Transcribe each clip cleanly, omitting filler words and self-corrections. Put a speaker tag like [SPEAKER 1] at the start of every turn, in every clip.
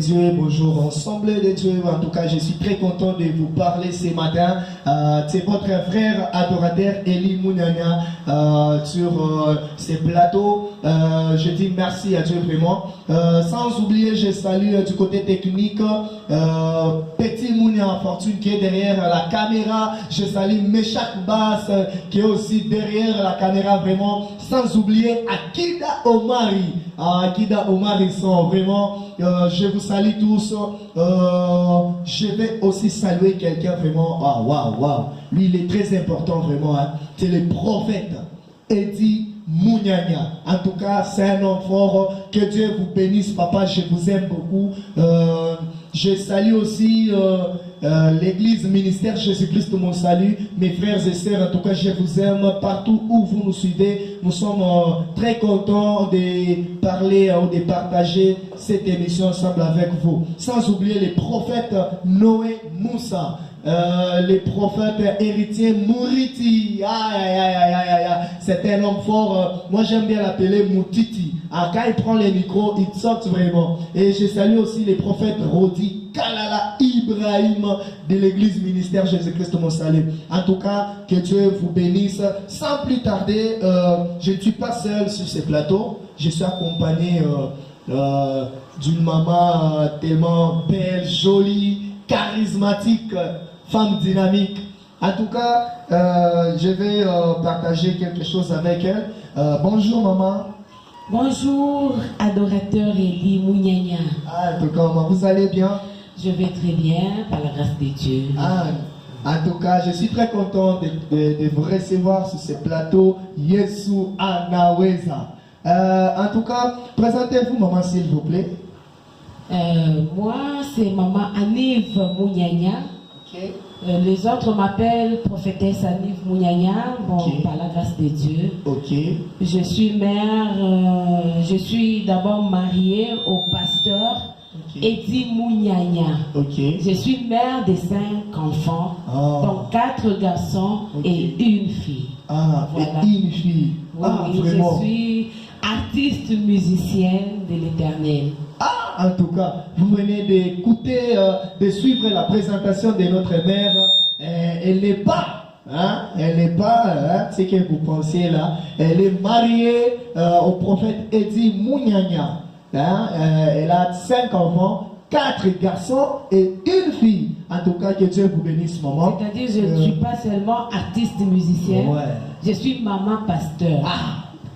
[SPEAKER 1] Dieu, bonjour ensemble de Dieu. En tout cas, je suis très content de vous parler ce matin. C'est votre frère adorateur Eli Mouniania sur ces plateaux. Je dis merci à Dieu vraiment. Sans oublier, je salue du côté technique Petit Mounia Fortune qui est derrière la caméra. Je salue Meshach Bass qui est aussi derrière la caméra vraiment. Sans oublier Akida Omari. Akida Omari ils sont vraiment. Je vous salue tous. Je vais aussi saluer quelqu'un vraiment. Waouh. Lui, il est très important vraiment. Hein. C'est le prophète Eddie Mouniania. En tout cas, c'est un homme fort. Que Dieu vous bénisse, papa. Je vous aime beaucoup. Je salue aussi l'église ministère Jésus-Christ, mon salut. Mes frères et sœurs, en tout cas, je vous aime partout où vous nous suivez. Nous sommes très contents de parler ou de partager cette émission ensemble avec vous. Sans oublier les prophètes Noé Moussa. Les prophètes héritiers Mouriti. C'est un homme fort. Moi j'aime bien l'appeler Moutiti. Quand il prend les micros, il sort vraiment. Et je salue aussi les prophètes Rodi Kalala Ibrahim de l'église ministère Jésus-Christ mon salut. En tout cas, que Dieu vous bénisse. Sans plus tarder, je ne suis pas seul sur ce plateau. Je suis accompagné d'une maman tellement belle, jolie, charismatique, femme dynamique. En tout cas, je vais partager quelque chose avec elle. Bonjour maman.
[SPEAKER 2] Bonjour adorateur Eli Mouniania.
[SPEAKER 1] En tout cas, maman, vous allez bien?
[SPEAKER 2] Je vais très bien par la grâce de Dieu.
[SPEAKER 1] En tout cas, je suis très content de vous recevoir sur ce plateau. Yesu Anaweza. En tout cas, présentez-vous maman s'il vous plaît.
[SPEAKER 2] Moi, c'est maman Anive Mouniania.
[SPEAKER 1] Okay.
[SPEAKER 2] Les autres m'appellent prophétesse Anive Mouniania,
[SPEAKER 1] Okay.
[SPEAKER 2] par la grâce de Dieu.
[SPEAKER 1] Ok.
[SPEAKER 2] Je suis mère, je suis d'abord mariée au pasteur Eddie Mouniania.
[SPEAKER 1] Ok.
[SPEAKER 2] Je suis mère de 5 enfants, donc 4 garçons et une fille.
[SPEAKER 1] Voilà. Et une fille.
[SPEAKER 2] Oui,
[SPEAKER 1] vraiment.
[SPEAKER 2] Je suis artiste musicienne de l'Éternel.
[SPEAKER 1] En tout cas, vous venez d'écouter, de suivre la présentation de notre mère. Elle n'est pas, ce que vous pensez là. Elle est mariée au prophète Eddie Mouniania. Elle a 5 enfants, 4 garçons et une fille. En tout cas, que Dieu vous bénisse, maman.
[SPEAKER 2] C'est-à-dire, je ne suis pas seulement artiste musicienne, je suis maman pasteur.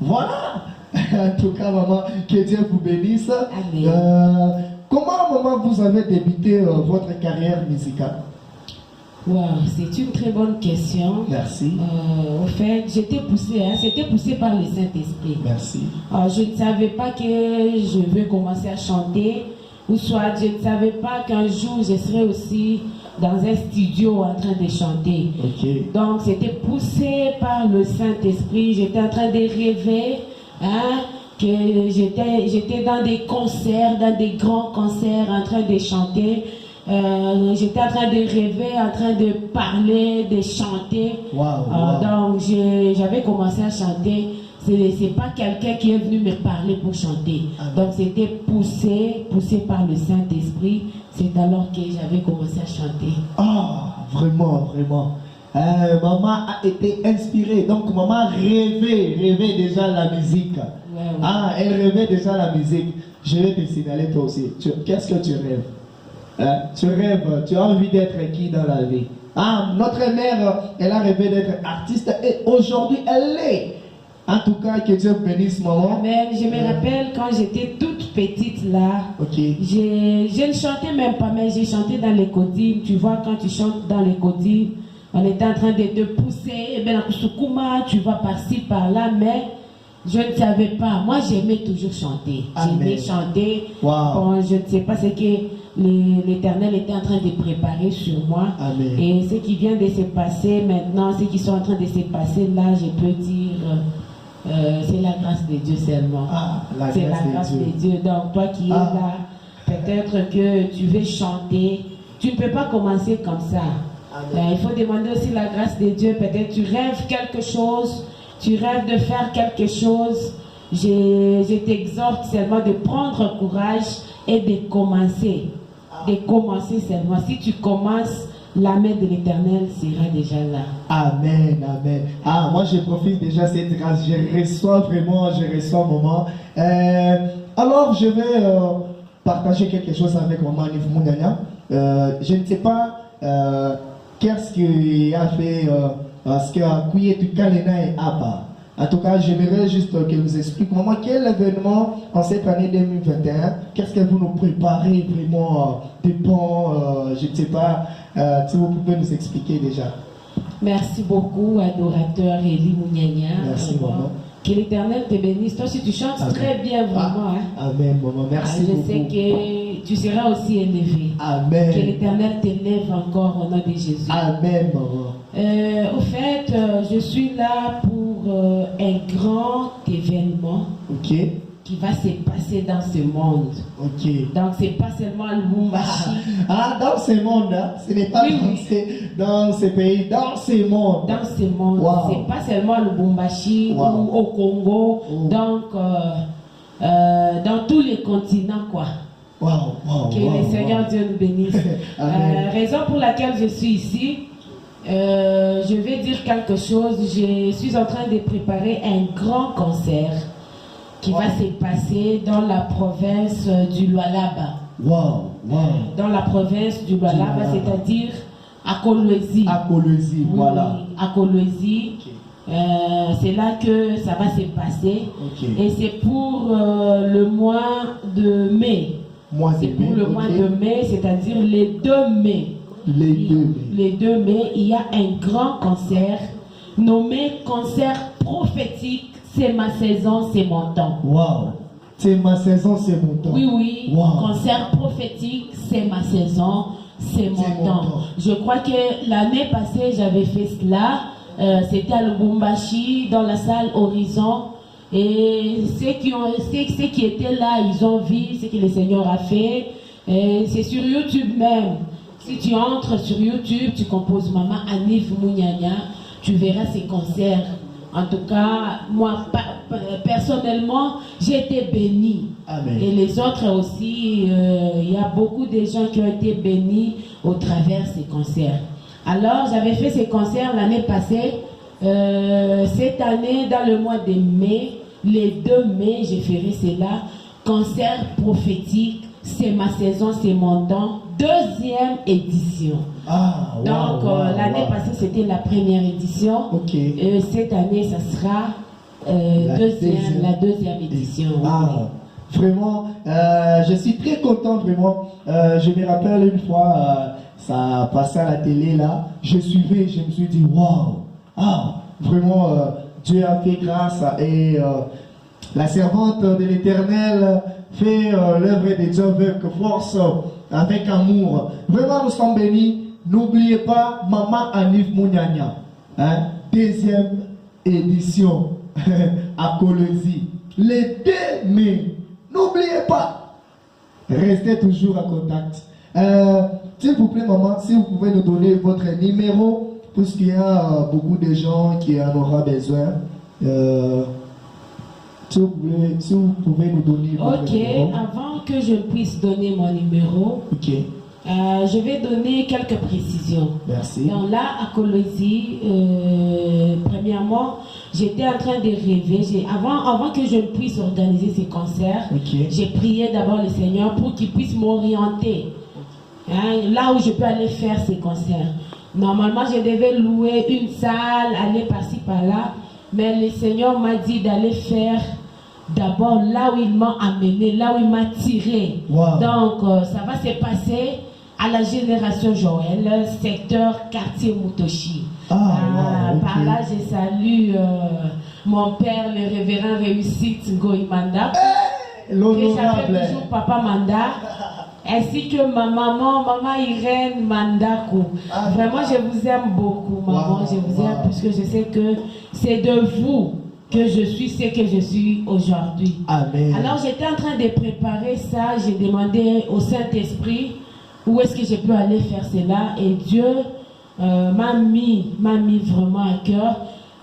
[SPEAKER 1] Voilà. En tout cas, maman, que Dieu vous bénisse.
[SPEAKER 2] Amen.
[SPEAKER 1] Comment, maman, vous avez débuté votre carrière musicale?
[SPEAKER 2] Wow, c'est une très bonne question.
[SPEAKER 1] Merci.
[SPEAKER 2] Au fait, j'étais poussée, c'était poussé par le Saint-Esprit.
[SPEAKER 1] Merci.
[SPEAKER 2] Je ne savais pas que je vais commencer à chanter, ou soit je ne savais pas qu'un jour je serais aussi dans un studio en train de chanter.
[SPEAKER 1] Okay.
[SPEAKER 2] Donc c'était poussé par le Saint-Esprit. J'étais en train de rêver, que j'étais dans des concerts, dans des grands concerts en train de chanter. J'étais en train de rêver, en train de parler, de chanter. Donc j'avais commencé à chanter. C'est pas quelqu'un qui est venu me parler pour chanter. Donc c'était poussé par le Saint-Esprit. C'est alors que j'avais commencé à chanter.
[SPEAKER 1] Vraiment. Maman a été inspirée. Donc maman rêvait déjà la musique. Elle rêvait déjà la musique. Je vais te signaler toi aussi. Qu'est-ce que tu rêves? Tu rêves, tu as envie d'être qui dans la vie? Notre mère, elle a rêvé d'être artiste et aujourd'hui elle l'est. En tout cas, que Dieu bénisse maman.
[SPEAKER 2] Amen. Je me rappelle quand j'étais toute petite là. Je ne chantais même pas, mais j'ai chanté dans les codines. Tu vois, quand tu chantes dans les codines, on était en train de te pousser. Tu vas par-ci, par-là, mais je ne savais pas. Moi, j'aimais toujours chanter. J'aimais chanter. Bon, je ne sais pas ce que l'Éternel était en train de préparer sur moi.
[SPEAKER 1] Amen.
[SPEAKER 2] Et ce qui vient de se passer maintenant, ce qui sont en train de se passer là, je peux dire, c'est la grâce de Dieu seulement. C'est la grâce de Dieu. Donc, toi qui es là, peut-être que tu veux chanter, tu ne peux pas commencer comme ça. Il faut demander aussi la grâce de Dieu. Peut-être tu rêves quelque chose, tu rêves de faire quelque chose, je t'exhorte seulement de prendre courage et de commencer. De commencer seulement. Si tu commences, la main de l'Éternel sera déjà là.
[SPEAKER 1] Amen, amen. Ah, moi je profite déjà de cette grâce. Je reçois maman. Alors je vais partager quelque chose avec maman Niv Mounania. Je ne sais pas qu'est-ce qui a fait ce que a couillé du Kalena et Abba. En tout cas, j'aimerais juste qu'elle nous explique, maman, quel événement en cette année 2021, qu'est-ce que vous nous préparez vraiment des ponts, je ne sais pas, si vous pouvez nous expliquer déjà.
[SPEAKER 2] Merci beaucoup, adorateur Eli Mouniania.
[SPEAKER 1] Merci, maman.
[SPEAKER 2] Que l'Éternel te bénisse. Toi aussi, tu chantes
[SPEAKER 1] Amen.
[SPEAKER 2] très bien, vraiment.
[SPEAKER 1] Amen, maman. Merci beaucoup.
[SPEAKER 2] Je sais que tu seras aussi élevé.
[SPEAKER 1] Amen.
[SPEAKER 2] Que l'Éternel t'élève encore au nom de Jésus.
[SPEAKER 1] Amen, maman.
[SPEAKER 2] Au fait, je suis là pour un grand événement
[SPEAKER 1] Ok.
[SPEAKER 2] qui va se passer dans ce monde.
[SPEAKER 1] Ok.
[SPEAKER 2] Donc, c'est pas seulement le Lubumbashi.
[SPEAKER 1] Dans ce monde, hein? Ce n'est pas dans ce pays, dans ce monde.
[SPEAKER 2] Dans ce monde.
[SPEAKER 1] Wow.
[SPEAKER 2] C'est pas seulement le Lubumbashi
[SPEAKER 1] Wow.
[SPEAKER 2] ou au Congo.
[SPEAKER 1] Oh.
[SPEAKER 2] Donc, dans tous les continents, quoi.
[SPEAKER 1] Wow.
[SPEAKER 2] Que le Seigneur Dieu nous bénisse.
[SPEAKER 1] Amen.
[SPEAKER 2] Raison pour laquelle je suis ici, je vais dire quelque chose. Je suis en train de préparer un grand concert qui va se passer dans la province du Lualaba.
[SPEAKER 1] Wow.
[SPEAKER 2] Dans la province du Lualaba,
[SPEAKER 1] Lualaba.
[SPEAKER 2] c'est-à-dire à Kolwezi.
[SPEAKER 1] À Kolwezi,
[SPEAKER 2] Oui,
[SPEAKER 1] voilà.
[SPEAKER 2] à Kolwezi.
[SPEAKER 1] Ok.
[SPEAKER 2] C'est là que ça va se passer.
[SPEAKER 1] Ok.
[SPEAKER 2] Et c'est pour le mois de mai. C'est pour le mois de mai, c'est-à-dire les 2 mai. Les 2 mai, il y a un grand concert nommé concert prophétique. C'est ma saison, c'est mon temps.
[SPEAKER 1] Wow. C'est ma saison, c'est mon temps.
[SPEAKER 2] Oui.
[SPEAKER 1] Wow.
[SPEAKER 2] Concert prophétique, c'est ma saison, c'est mon temps. Je crois que l'année passée, j'avais fait cela. C'était à Lubumbashi, dans la salle Horizon. Et ceux qui étaient là, ils ont vu ce que le Seigneur a fait. C'est sur YouTube même. Si tu entres sur YouTube, tu composes Maman Niv Mouniania, tu verras ces concerts. En tout cas, moi, personnellement, j'ai été bénie.
[SPEAKER 1] Amen.
[SPEAKER 2] Et les autres aussi, il y a beaucoup de gens qui ont été bénis au travers de ces concerts. Alors, j'avais fait ces concerts l'année passée. Cette année, dans le mois de mai, les 2 mai, je ferai cela. Concert prophétique, c'est ma saison, c'est mon temps. 2e édition. Donc, l'année passée, c'était la première édition.
[SPEAKER 1] Ok.
[SPEAKER 2] Cette année, ça sera la deuxième édition.
[SPEAKER 1] Vraiment, je suis très content, vraiment. Je me rappelle une fois, ça passait à la télé là. Je suivais, je me suis dit, waouh, vraiment, Dieu a fait grâce et la servante de l'Éternel fait l'œuvre de Dieu avec force, avec amour. Vraiment, nous sommes bénis. N'oubliez pas, Maman Niv Mouniania, 2e édition à Kolwezi. Les 2 mai, n'oubliez pas. Restez toujours en contact. S'il vous plaît, maman, si vous pouvez nous donner votre numéro, puisqu'il y a beaucoup de gens qui en auront besoin. Si vous pouvez nous donner votre numéro.
[SPEAKER 2] Avant que je puisse donner mon numéro, je vais donner quelques précisions.
[SPEAKER 1] Merci.
[SPEAKER 2] Donc là, à Kolwezi, premièrement, j'étais en train de rêver. Avant que je puisse organiser ces concerts, j'ai prié d'abord le Seigneur pour qu'il puisse m'orienter. Là où je peux aller faire ces concerts. Normalement, je devais louer une salle, aller par-ci, par-là. Mais le Seigneur m'a dit d'aller faire d'abord là où il m'a amené, là où il m'a tiré.
[SPEAKER 1] Wow.
[SPEAKER 2] Donc, ça va se passer à la génération Joël, secteur quartier Mutoshi.
[SPEAKER 1] Wow,
[SPEAKER 2] Par là, je salue mon père, le révérend Réussite Ngoïmanda, que j'appelle toujours Papa Manda, ainsi que ma maman Irène Mandako. Vraiment, je vous aime beaucoup, maman. Je vous aime puisque je sais que c'est de vous que je suis ce que je suis aujourd'hui.
[SPEAKER 1] Amen.
[SPEAKER 2] Alors, j'étais en train de préparer ça. J'ai demandé au Saint-Esprit où est-ce que je peux aller faire cela. Et Dieu m'a mis vraiment à cœur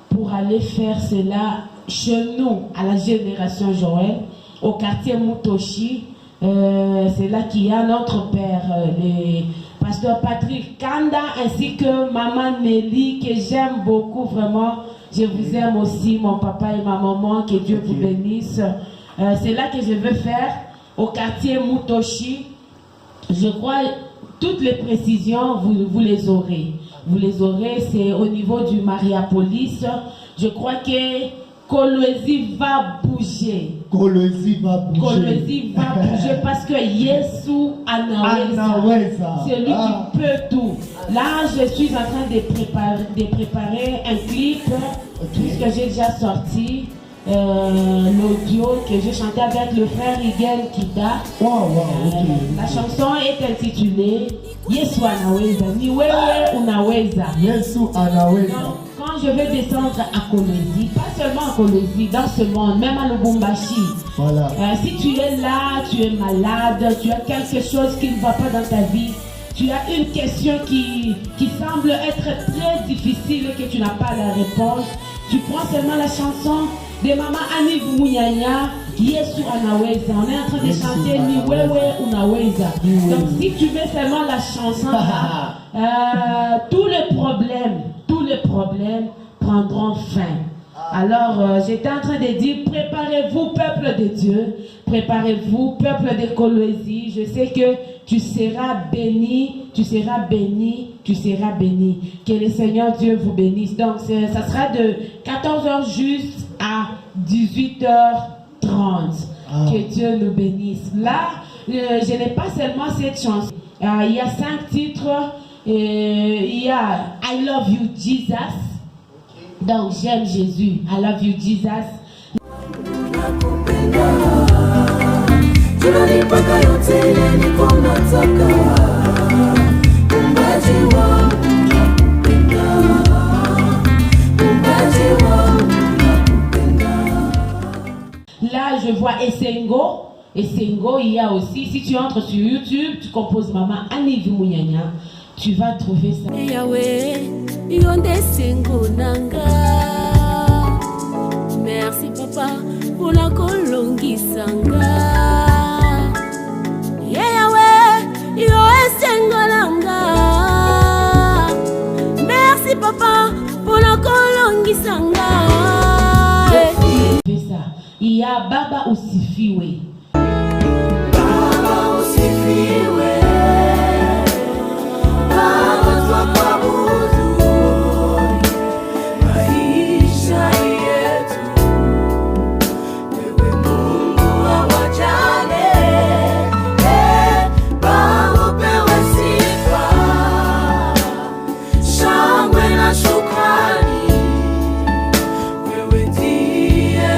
[SPEAKER 2] pour aller faire cela chez nous, à la génération Joël, au quartier Mutoshi. C'est là qu'il y a notre père, le pasteur Patrick Kanda, ainsi que maman Nelly, que j'aime beaucoup vraiment. Je vous aime aussi, mon papa et ma maman, que Dieu vous bénisse. C'est là que je veux faire, au quartier Mutoshi. Je crois toutes les précisions, vous les aurez. Vous les aurez, c'est au niveau du Mariapolis. Je crois que Kolwezi va bouger.
[SPEAKER 1] Kolwezi va bouger.
[SPEAKER 2] Kolwezi va bouger parce que Yesu Anaweza, c'est lui qui peut tout. Là, je suis en train de préparer un clip, puisque j'ai déjà sorti l'audio que j'ai chanté avec le frère Igel Kita. La chanson est intitulée Yesu Anaweza. Ni wewe unaweza.
[SPEAKER 1] Yesu Anaweza.
[SPEAKER 2] Quand je vais descendre à Kolwezi, pas seulement à Kolwezi, dans ce monde, même à Lubumbashi,
[SPEAKER 1] voilà.
[SPEAKER 2] Si tu es là, tu es malade, tu as quelque chose qui ne va pas dans ta vie, tu as une question qui semble être très difficile et que tu n'as pas la réponse, tu prends seulement la chanson de Maman Annie Mouyanya, Yesu Anaweza. On est en train de chanter Ni wewe unaweza. Donc si tu mets seulement la chanson là, tous les problèmes prendront fin. Alors, j'étais en train de dire, préparez-vous, peuple de Dieu, préparez-vous, peuple de Kolwezi. Je sais que tu seras béni, tu seras béni, tu seras béni. Que le Seigneur Dieu vous bénisse. Donc, ça sera de 14h juste à 18h30. Que Dieu nous bénisse. Là, je n'ai pas seulement cette chanson. Il y a 5 titres. Il y a I Love You Jesus. Donc j'aime Jésus. I love you Jesus. Là je vois Essengo. Essengo, il y a aussi, si tu entres sur YouTube, tu composes Maman Annie Mouyanya, tu vas trouver ça.
[SPEAKER 3] Merci papa pour la kolongisanga. Merci papa pour la kolongisanga.
[SPEAKER 2] Il y a Baba Usifiwe.
[SPEAKER 3] Baba Usifiwe. Baba twakuabudu. Maisha yetu. Wewe Mungu wa wajane. Baba upewe sifa. Shangwe na shukrani. Wewe ndiye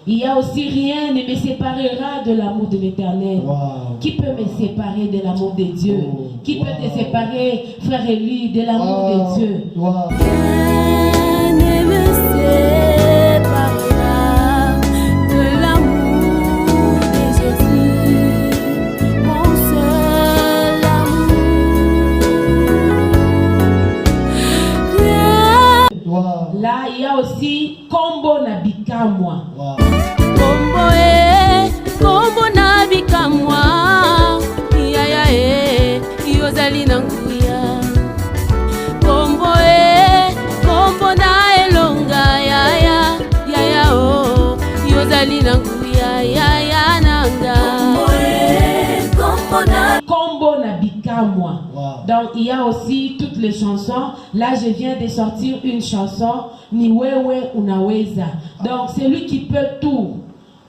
[SPEAKER 2] Il y a aussi rien ne me séparera de l'amour de l'Éternel.
[SPEAKER 1] Wow.
[SPEAKER 2] Qui peut me séparer de l'amour de Dieu? Qui peut te séparer, frère Élie, de l'amour de Dieu?
[SPEAKER 3] Rien ne me séparera de l'amour de Jésus, mon seul amour.
[SPEAKER 2] Là, il y a aussi Kombo Nabikamwa.
[SPEAKER 3] Kombo na bikamwa yaya yozali na nguya kombo na elonga yaya yozali na nguya yaya nanga
[SPEAKER 2] Kombo na bikamwa. Donc il y a aussi toutes les chansons. Là je viens de sortir une chanson Ni wewe unaweza. Donc c'est lui qui peut tout.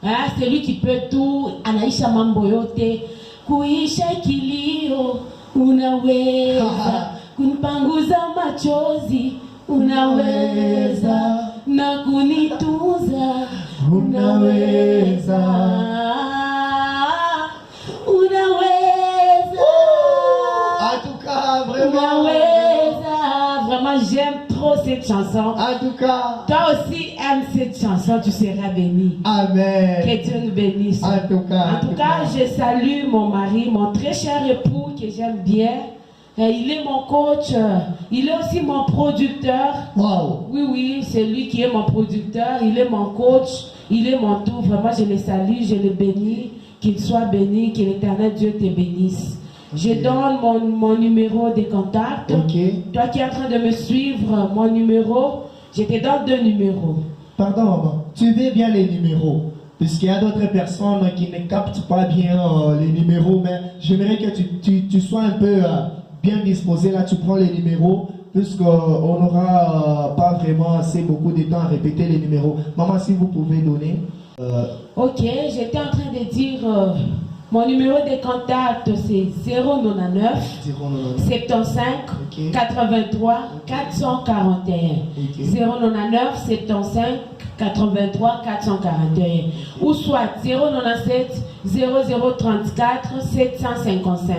[SPEAKER 2] Ah, c'est lui qui peut tout. Anaisha mambo yote. Kuisha kilio unaweza. Kunipanguza machozi unaweza. Na kunitunza unaweza. Unaweza.
[SPEAKER 1] En tout cas, vraiment.
[SPEAKER 2] Unaweza. Vraiment, j'aime trop cette chanson.
[SPEAKER 1] En tout cas.
[SPEAKER 2] Toi aussi aimes cette chanson, tu seras béni.
[SPEAKER 1] Amen.
[SPEAKER 2] Que Dieu nous bénisse.
[SPEAKER 1] En tout cas,
[SPEAKER 2] je salue mon mari, mon très cher époux que j'aime bien. Il est mon coach. Il est aussi mon producteur.
[SPEAKER 1] Wow.
[SPEAKER 2] Oui, c'est lui qui est mon producteur. Il est mon coach. Il est mon tout. Vraiment, je le salue, je le bénis. Qu'il soit béni, que l'Éternel Dieu te bénisse. Je donne mon numéro de contact. Toi qui es en train de me suivre, mon numéro, je te donne 2 numéros.
[SPEAKER 1] Pardon, maman. Tu veux bien les numéros? Puisqu'il y a d'autres personnes qui ne captent pas bien les numéros, mais j'aimerais que tu sois un peu bien disposé. Là, tu prends les numéros, puisqu'on n'aura pas vraiment assez beaucoup de temps à répéter les numéros. Maman, si vous pouvez donner.
[SPEAKER 2] Ok, j'étais en train de dire, mon numéro de contact, c'est 099 75 83 441. 099 75 83 441. Ou soit 097 0034 755.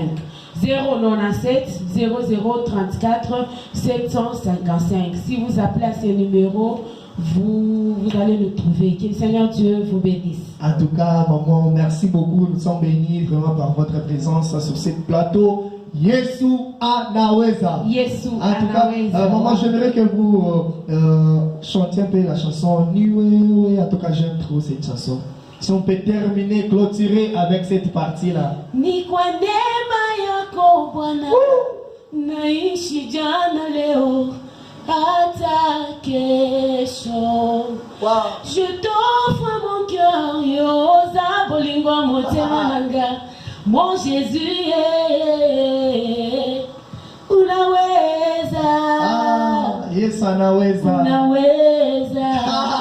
[SPEAKER 2] 097 0034 755. Si vous appelez à ces numéros, vous allez le trouver. Que le Seigneur Dieu vous bénisse.
[SPEAKER 1] En tout cas, maman, merci beaucoup. Nous sommes bénis vraiment par votre présence sur ce plateau. Yesu anaweza.
[SPEAKER 2] Yesu
[SPEAKER 1] En tout cas, maman, j'aimerais que vous chantiez un peu la chanson Niwewe. En tout cas, j'aime trop cette chanson. Si on peut terminer, clôturer avec cette partie-là.
[SPEAKER 2] Ni kwa neema yako Bwana naishi jana leo hata kesho. Je t'offre mon cœur, yoza bolingo motema nanga. Mon Jésus, unaweza.
[SPEAKER 1] Yesu anaweza.
[SPEAKER 2] Unaweza.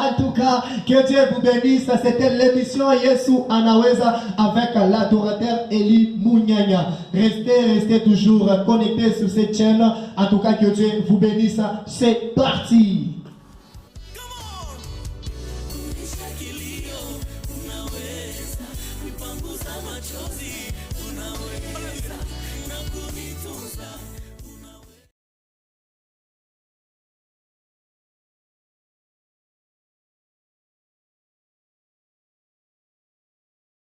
[SPEAKER 1] En tout cas, que Dieu vous bénisse. C'était l'émission Yesu Anaweza avec l'adorateur Eli Munyanya. Restez toujours connectés sur cette chaîne. En tout cas, que Dieu vous bénisse. C'est parti.